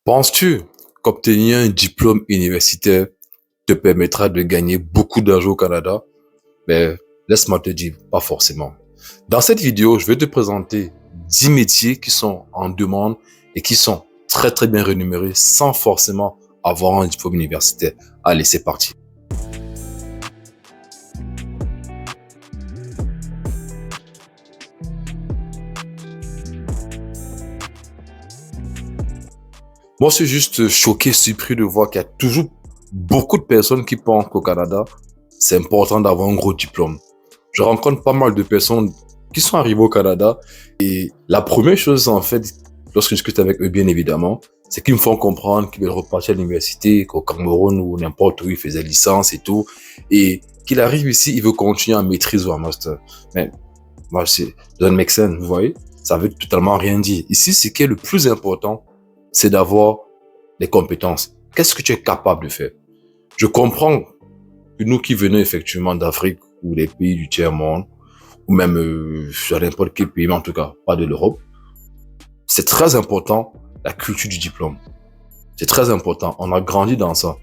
Penses-tu qu'obtenir un diplôme universitaire te permettra de gagner beaucoup d'argent au Canada? Ben, laisse-moi te dire, pas forcément. Dans cette vidéo, je vais te présenter 10 métiers qui sont en demande et qui sont très très bien rémunérés sans forcément avoir un diplôme universitaire. Allez, c'est parti. Moi, je suis juste choqué, surpris de voir qu'il y a toujours beaucoup de personnes qui pensent qu'au Canada, c'est important d'avoir un gros diplôme. Je rencontre pas mal de personnes qui sont arrivées au Canada et la première chose, en fait, lorsque je discute avec eux, bien évidemment, c'est qu'ils me font comprendre qu'ils veulent repartir à l'université, qu'au Cameroun ou n'importe où ils faisaient licence et tout, et qu'il arrive ici, il veut continuer en maîtrise ou en master. Mais moi, c'est doesn't make sense, vous voyez? Ça veut totalement rien dire. Ici, ce qui est le plus important, c'est d'avoir les compétences. Qu'est-ce que tu es capable de faire? Je comprends que nous qui venons effectivement d'Afrique ou des pays du tiers-monde, ou même sur n'importe quel pays, mais en tout cas pas de l'Europe, c'est très important la culture du diplôme. C'est très important. On a grandi dans ça.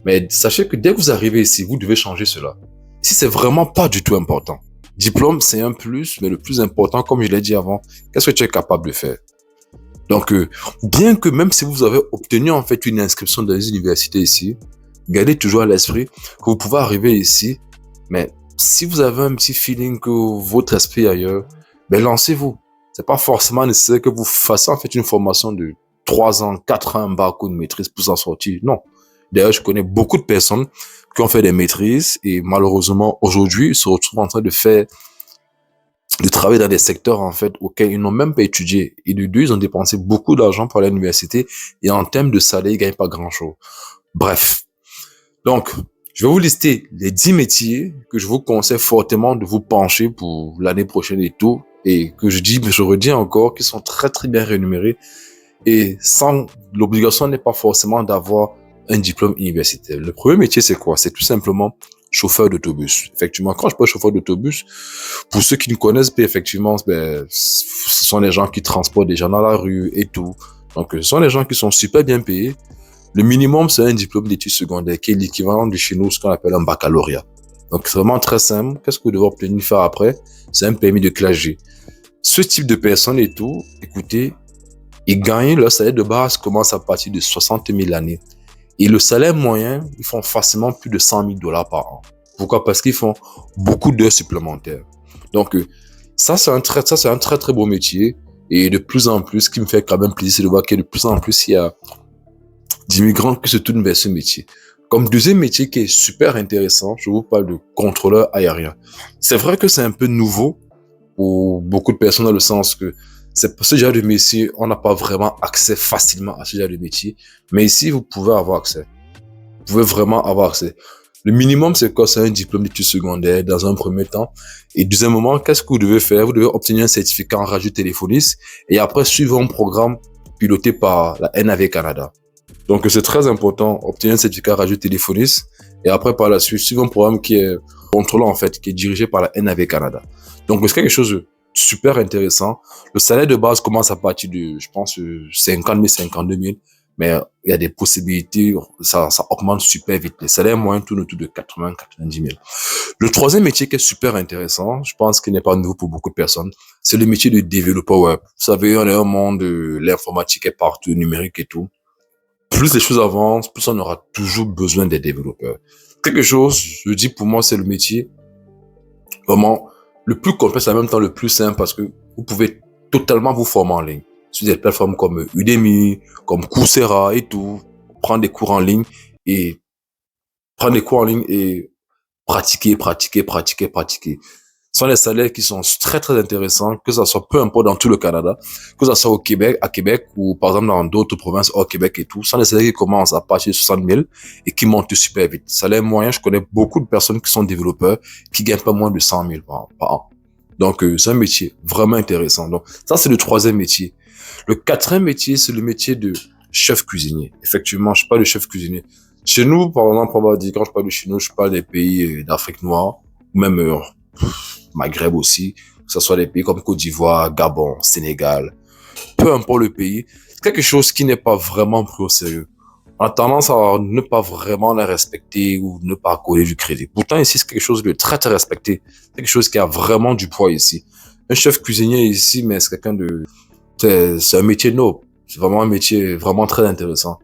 Mais sachez que dès que vous arrivez ici, vous devez changer cela. Ici, c'est vraiment pas du tout important. Diplôme, c'est un plus, mais le plus important, comme je l'ai dit avant, qu'est-ce que tu es capable de faire? Donc, bien que même si vous avez obtenu en fait une inscription dans les universités ici, gardez toujours à l'esprit que vous pouvez arriver ici, mais si vous avez un petit feeling que votre esprit est ailleurs, ben lancez-vous. C'est pas forcément nécessaire que vous fassiez en fait une formation de 3 ans, 4 ans, un bac ou une maîtrise pour s'en sortir. Non. D'ailleurs, je connais beaucoup de personnes qui ont fait des maîtrises et malheureusement aujourd'hui ils se retrouvent en train de travailler dans des secteurs en fait auxquels ils n'ont même pas étudié. Et de deux, ils ont dépensé beaucoup d'argent pour aller à l'université et en termes de salaire, ils gagnent pas grand-chose. Bref. Donc, je vais vous lister les 10 métiers que je vous conseille fortement de vous pencher pour l'année prochaine et tout. Et que je dis, mais je redis encore, qui sont très très bien rémunérés. Et sans, l'obligation n'est pas forcément d'avoir un diplôme universitaire. Le premier métier, c'est quoi? C'est tout simplement chauffeur d'autobus. Effectivement, quand je parle chauffeur d'autobus, pour ceux qui ne connaissent pas, effectivement, ben, ce sont les gens qui transportent des gens dans la rue et tout. Donc, ce sont les gens qui sont super bien payés. Le minimum, c'est un diplôme d'études secondaires qui est l'équivalent de chez nous, ce qu'on appelle un baccalauréat. Donc, c'est vraiment très simple. Qu'est-ce que vous devez obtenir faire après? C'est un permis de classe G. Ce type de personnes et tout, écoutez, ils gagnent leur salaire de base commence à partir de 60 000 l'année. Et le salaire moyen, ils font facilement plus de 100 000 dollars par an. Pourquoi? Parce qu'ils font beaucoup d'heures supplémentaires. Donc, ça, c'est un très, très beau métier. Et de plus en plus, ce qui me fait quand même plaisir, c'est de voir que de plus en plus, il y a d'immigrants qui se tournent vers ce métier. Comme deuxième métier qui est super intéressant, je vous parle de contrôleur aérien. C'est vrai que c'est un peu nouveau pour beaucoup de personnes dans le sens que c'est ce genre de métier, on n'a pas vraiment accès facilement à ce genre de métier. Mais ici, vous pouvez avoir accès. Vous pouvez vraiment avoir accès. Le minimum, c'est quoi? C'est un diplôme d'études secondaires dans un premier temps. Et deuxièmement, qu'est-ce que vous devez faire? Vous devez obtenir un certificat en radio téléphoniste et après suivre un programme piloté par la NAV Canada. Donc, c'est très important, obtenir un certificat radiotéléphoniste et après, par la suite, suivre un programme qui est contrôlé, en fait, qui est dirigé par la NAV Canada. Donc, c'est quelque chose de super intéressant. Le salaire de base commence à partir de, je pense, 50 000, 52 000. Mais il y a des possibilités, ça augmente super vite. Les salaires moyens tournent autour de 80, 90 000. Le troisième métier qui est super intéressant, je pense qu'il n'est pas nouveau pour beaucoup de personnes, c'est le métier de développeur web. Vous savez, on est un monde de l'informatique est partout, numérique et tout. Plus les choses avancent, plus on aura toujours besoin des développeurs. Quelque chose, je dis pour moi, c'est le métier vraiment le plus complexe, en même temps le plus simple parce que vous pouvez totalement vous former en ligne. Sur des plateformes comme Udemy, comme Coursera et tout, prendre des cours en ligne et prendre des cours en ligne et pratiquer. Ce sont des salaires qui sont très, très intéressants, que ça soit peu importe dans tout le Canada, que ça soit au Québec, à Québec ou par exemple dans d'autres provinces hors Québec et tout. Ce sont des salaires qui commencent à partir de 60 000 et qui montent super vite. Salaire moyen, je connais beaucoup de personnes qui sont développeurs qui gagnent pas moins de 100 000 par an. Donc, c'est un métier vraiment intéressant. Donc, ça, c'est le troisième métier. Le quatrième métier, c'est le métier de chef cuisinier. Effectivement, je parle de chef cuisinier. Chez nous, par exemple, on va dire, quand je parle de chez nous, je parle des pays d'Afrique noire, ou même Maghreb aussi, que ce soit des pays comme Côte d'Ivoire, Gabon, Sénégal, peu importe le pays, C'est quelque chose qui n'est pas vraiment pris au sérieux. On a tendance à ne pas vraiment la respecter ou ne pas accorder du crédit. Pourtant, ici, c'est quelque chose de très, très respecté. C'est quelque chose qui a vraiment du poids ici. Un chef cuisinier ici, mais c'est quelqu'un de... C'est un métier noble. C'est vraiment un métier vraiment très intéressant.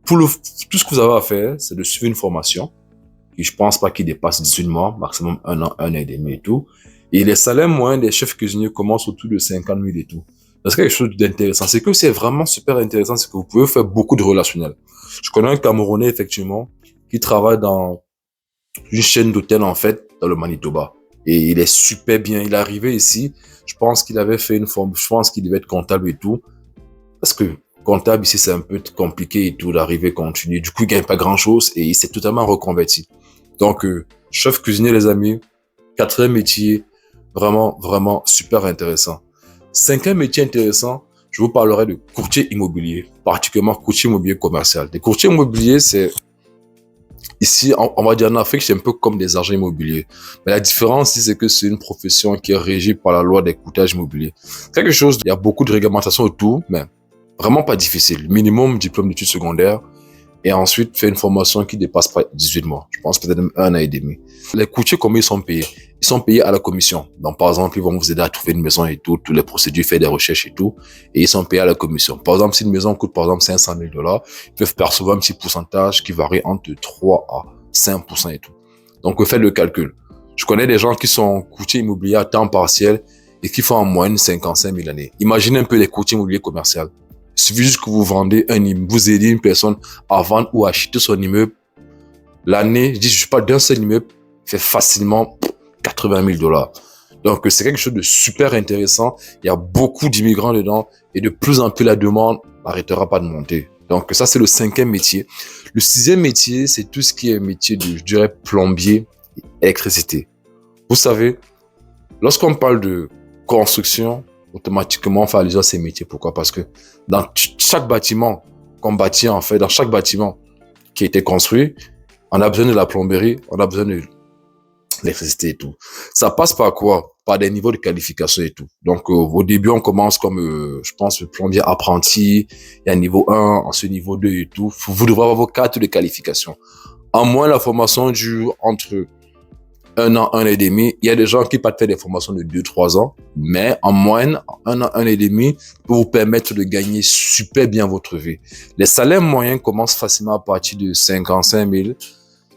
Tout ce que vous avez à faire, c'est de suivre une formation. Et je pense pas qu'il dépasse 18 mois, maximum 1 an, 1 an et demi et tout. Et les salaires moyens des chefs cuisiniers commencent autour de 50 000 et tout. C'est quelque chose d'intéressant. C'est que c'est vraiment super intéressant, c'est que vous pouvez faire beaucoup de relationnel. Je connais un Camerounais, effectivement, qui travaille dans une chaîne d'hôtels, en fait, dans le Manitoba. Et il est super bien. Il est arrivé ici. Je pense qu'il avait fait une forme, je pense qu'il devait être comptable et tout. Parce que comptable ici, c'est un peu compliqué et tout, d'arriver continuer. Du coup, il gagne pas grand chose et il s'est totalement reconverti. Donc, chef cuisinier, les amis, quatrième métier, vraiment, vraiment super intéressant. Cinquième métier intéressant, je vous parlerai de courtier immobilier, particulièrement courtier immobilier commercial. Les courtiers immobiliers, c'est ici, on va dire en Afrique, c'est un peu comme des agents immobiliers. Mais la différence, c'est que c'est une profession qui est régie par la loi des courtages immobiliers. Quelque chose, il y a beaucoup de réglementation autour, mais vraiment pas difficile. Minimum diplôme d'études secondaires et ensuite faire une formation qui dépasse pas 18 mois. Je pense peut-être 1 an et demi. Les courtiers, comment ils sont payés? Ils sont payés à la commission. Donc, par exemple, ils vont vous aider à trouver une maison et tout, toutes les procédures, faire des recherches et tout. Et ils sont payés à la commission. Par exemple, si une maison coûte, par exemple, 500 000 $, ils peuvent percevoir un petit pourcentage qui varie entre 3 à 5% et tout. Donc, faites le calcul. Je connais des gens qui sont courtiers immobiliers à temps partiel et qui font en moyenne 55 000 l'année. Imaginez un peu les courtiers immobiliers commerciaux. Il suffit juste que vous vendez un immeuble, vous aidez une personne à vendre ou à acheter son immeuble. L'année, je parle d'un seul immeuble, fait facilement 80 000 $. Donc, c'est quelque chose de super intéressant. Il y a beaucoup d'immigrants dedans et de plus en plus la demande n'arrêtera pas de monter. Donc, ça, c'est le cinquième métier. Le sixième métier, c'est tout ce qui est métier de, je dirais, plombier et électricité. Vous savez, lorsqu'on parle de construction, automatiquement, on fait allusion à ces métiers. Pourquoi? Parce que dans chaque bâtiment qu'on bâtit, en fait, dans chaque bâtiment qui a été construit, on a besoin de la plomberie, on a besoin de l'électricité et tout. Ça passe par quoi? Par des niveaux de qualification et tout. Donc, au début, on commence comme, je pense, le plombier apprenti, il y a un niveau 1, ensuite niveau 2 et tout. Vous devrez avoir vos cartes de qualification. En moins, la formation dure entre 1 an, 1 an et demi. Il y a des gens qui partent faire des formations de 2-3 ans, mais en moyenne, 1 an, 1 an et demi peut vous permettre de gagner super bien votre vie. Les salaires moyens commencent facilement à partir de 55 000,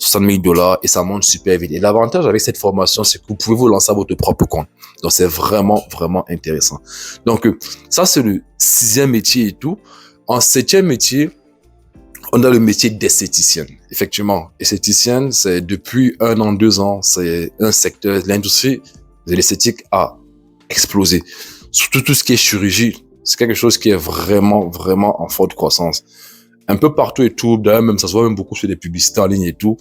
60 000 $ et ça monte super vite. Et l'avantage avec cette formation, c'est que vous pouvez vous lancer à votre propre compte. Donc, c'est vraiment, vraiment intéressant. Donc, ça, c'est le sixième métier et tout. En septième métier, on a le métier d'esthéticienne. Effectivement, esthéticienne, c'est depuis 1 an, 2 ans, c'est un secteur, l'industrie de l'esthétique a explosé. Surtout tout ce qui est chirurgie, c'est quelque chose qui est vraiment, vraiment en forte croissance. Un peu partout et tout, d'ailleurs même ça se voit même beaucoup sur des publicités en ligne et tout.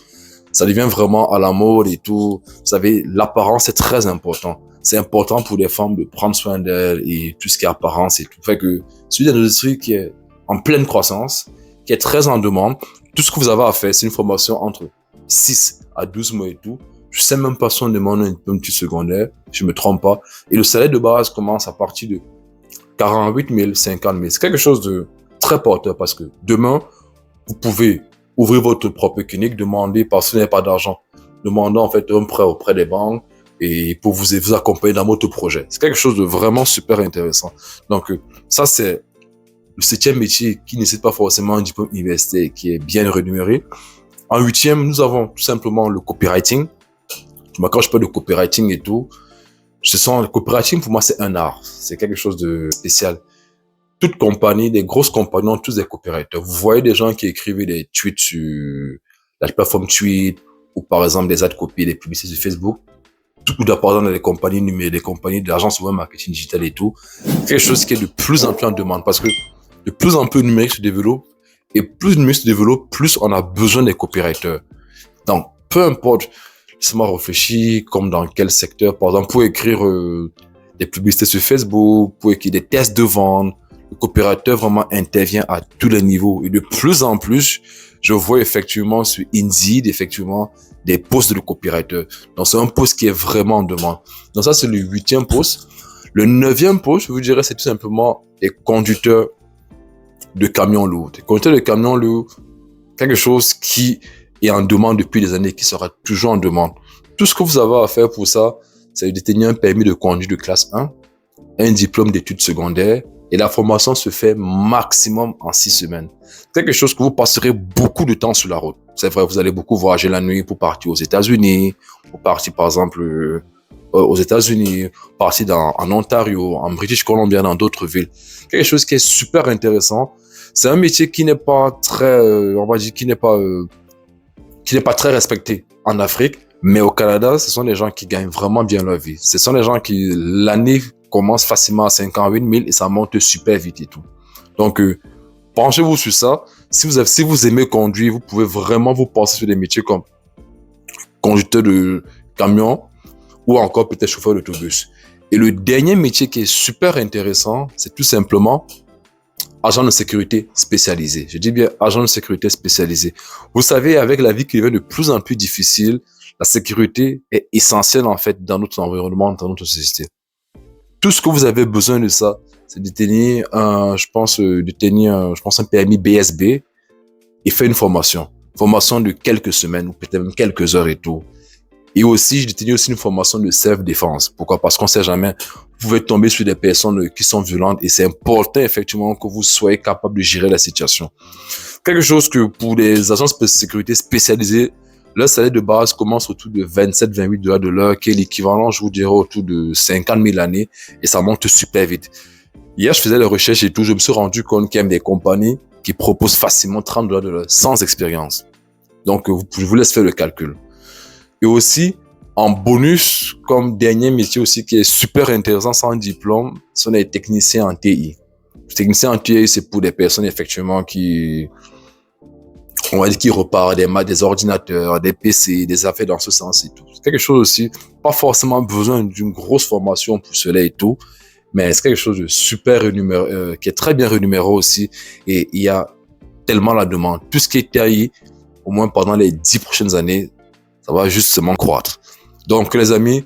Ça devient vraiment à la mode et tout. Vous savez, l'apparence est très important. C'est important pour les femmes de prendre soin d'elles et tout ce qui est apparence et tout. Fait que c'est une industrie qui est en pleine croissance, qui est très en demande. Tout ce que vous avez à faire, c'est une formation entre 6 à 12 mois et tout. Je sais même pas si on demande un petit secondaire, je me trompe pas. Et le salaire de base commence à partir de 48 000, 50 000. C'est quelque chose de très porteur parce que demain, vous pouvez ouvrir votre propre clinique, demander, parce que vous n'avez pas d'argent, demandez en fait un prêt auprès des banques et pour vous accompagner dans votre projet. C'est quelque chose de vraiment super intéressant. Donc, ça, c'est le septième métier qui ne nécessite pas forcément un diplôme universitaire et qui est bien rémunéré. En huitième, nous avons tout simplement le copywriting. Quand je parle de copywriting et tout, le copywriting pour moi c'est un art. C'est quelque chose de spécial. Toute compagnie, des grosses compagnies ont tous des copywriters. Vous voyez des gens qui écrivent des tweets sur la plateforme Tweet ou par exemple des ad copies, des publicités sur Facebook. Tout par exemple dans les compagnies numériques, des compagnies d'agence web marketing digital et tout. C'est quelque chose qui est de plus en plus en demande parce que de plus en plus le numérique se développe et plus le numérique se développe, plus on a besoin des copywriters. Donc, peu importe, laissez-moi réfléchir comme dans quel secteur. Par exemple, pour écrire des publicités sur Facebook, pour écrire des tests de vente, le copywriter vraiment intervient à tous les niveaux. Et de plus en plus, je vois effectivement sur Indeed, effectivement, des postes de copywriter. Donc, c'est un poste qui est vraiment en demande. Donc, ça, c'est le 8e poste. Le 9e poste, je vous dirais, c'est tout simplement les conducteurs de camions lourds. Des conducteurs de camions lourds, quelque chose qui est en demande depuis des années, qui sera toujours en demande. Tout ce que vous avez à faire pour ça, c'est de détenir un permis de conduire de classe 1, un diplôme d'études secondaires, et la formation se fait maximum en 6 semaines. C'est quelque chose que vous passerez beaucoup de temps sur la route. C'est vrai, vous allez beaucoup voyager la nuit pour partir aux États-Unis, pour partir par exemple aux États-Unis, partir en Ontario, en British Columbia, dans d'autres villes. Quelque chose qui est super intéressant. C'est un métier qui n'est pas très, on va dire, qui n'est pas très respecté en Afrique, mais au Canada, ce sont des gens qui gagnent vraiment bien leur vie. Ce sont des gens qui, l'année commence facilement à 58 000 et ça monte super vite et tout. Donc, penchez-vous sur ça. Si vous aimez conduire, vous pouvez vraiment vous penser sur des métiers comme conducteur de camion ou encore peut-être chauffeur d'autobus. Et le dernier métier qui est super intéressant, c'est tout simplement agent de sécurité spécialisé. Je dis bien agent de sécurité spécialisé. Vous savez, avec la vie qui devient de plus en plus difficile, la sécurité est essentielle en fait dans notre environnement, dans notre société. Tout ce que vous avez besoin de ça, c'est de tenir un permis BSB et faire une formation. Formation de quelques semaines ou peut-être même quelques heures et tout. Et aussi, je détenais aussi une formation de self-défense. Pourquoi? Parce qu'on ne sait jamais. Vous pouvez tomber sur des personnes qui sont violentes et c'est important effectivement que vous soyez capable de gérer la situation. Quelque chose que pour les agences de sécurité spécialisées, leur salaire de base commence autour de 27-28 dollars de l'heure, qui est l'équivalent, je vous dirais, autour de 50 000 l'année et ça monte super vite. Hier, je faisais des recherches et tout, je me suis rendu compte qu'il y a des compagnies qui proposent facilement 30 dollars de l'heure sans expérience. Donc, je vous laisse faire le calcul. Et aussi, en bonus, comme dernier métier aussi qui est super intéressant sans diplôme, ce sont les techniciens en TI. Les techniciens en TI, c'est pour des personnes effectivement qui reparent des ordinateurs, des PC, des affaires dans ce sens et tout. C'est quelque chose aussi, pas forcément besoin d'une grosse formation pour cela et tout, mais c'est quelque chose de super rémunéré, qui est très bien rémunéré aussi. Et il y a tellement la demande. Tout ce qui est TI, au moins pendant les 10 prochaines années, ça va justement croître. Donc, les amis,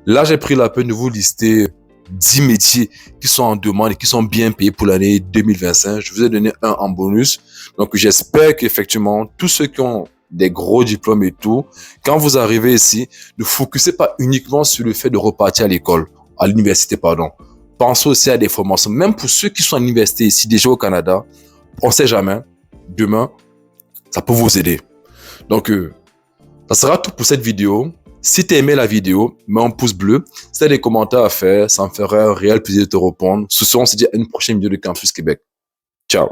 là, j'ai pris la peine de vous lister 10 métiers qui sont en demande et qui sont bien payés pour l'année 2025. Je vous ai donné un en bonus. Donc, j'espère qu'effectivement, tous ceux qui ont des gros diplômes et tout, quand vous arrivez ici, ne focussez pas uniquement sur le fait de repartir à l'université, pardon. Pensez aussi à des formations. Même pour ceux qui sont à l'université ici, déjà au Canada, on ne sait jamais. Demain, ça peut vous aider. Donc, ça sera tout pour cette vidéo. Si tu as aimé la vidéo, mets un pouce bleu. Si tu as des commentaires à faire, ça me ferait un réel plaisir de te répondre. Ce soir, on se dit à une prochaine vidéo de Campus Québec. Ciao.